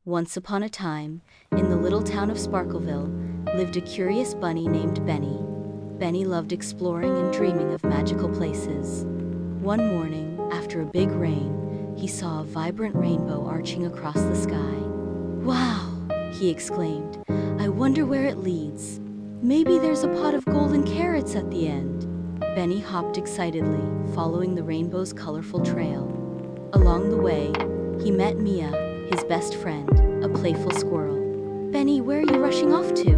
Once upon a time, in the little town of Sparkleville, lived a curious bunny named Benny. Benny loved exploring and dreaming of magical places. One morning, after a big rain, he saw a vibrant rainbow arching across the sky. "Wow!" he exclaimed. "I wonder where it leads. Maybe there's a pot of golden carrots at the end." Benny hopped excitedly, following the rainbow's colorful trail. Along the way, he met Mia, his best friend, a playful squirrel. "Benny, where are you rushing off to?"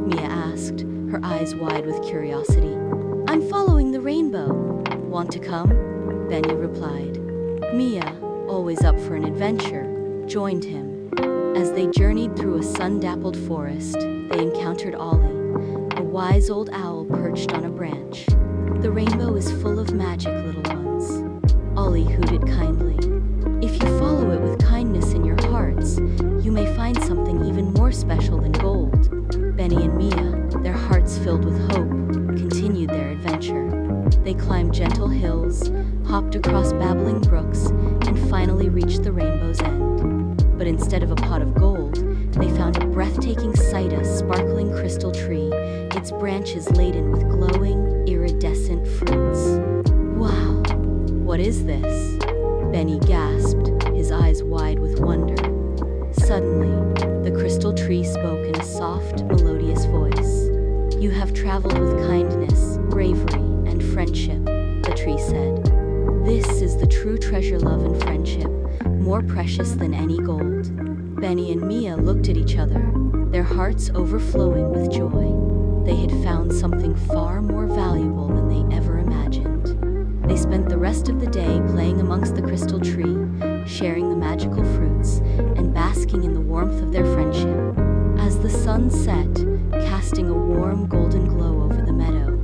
Mia asked, her eyes wide with curiosity. "I'm following the rainbow." "Want to come?" Benny replied. Mia, always up for an adventure, joined him. As they journeyed through a sun-dappled forest, they encountered Ollie, a wise old owl perched on a branch. "The rainbow is full of magic, little ones." Ollie hooted kindly. "If you follow it with kindness in your hearts, you may find something even more special than gold." Benny and Mia, their hearts filled with hope, continued their adventure. They climbed gentle hills, hopped across babbling brooks, and finally reached the rainbow's end. But instead of a pot of gold, they found a breathtaking sight: a sparkling crystal tree, its branches laden with glowing, iridescent fruits. "Wow! What is this?" Benny gasped, his eyes wide with wonder. Suddenly, the crystal tree spoke in a soft, melodious voice. "You have traveled with kindness, bravery, and friendship," the tree said. "This is the true treasure, love and friendship, more precious than any gold." Benny and Mia looked at each other, their hearts overflowing with joy. They had found something far more valuable than they ever imagined. They spent the rest of the day playing amongst the crystal tree, sharing the magical fruits, and basking in the warmth of their friendship. As the sun set, casting a warm golden glow over the meadow,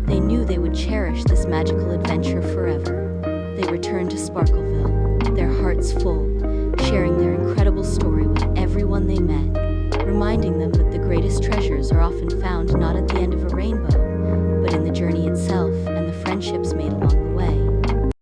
they knew they would cherish this magical adventure forever. They returned to Sparkleville, their hearts full, sharing their incredible story with everyone they met, reminding them that the greatest treasures are often found not at the end of a rainbow, but in the journey itself and the friendships made along the way.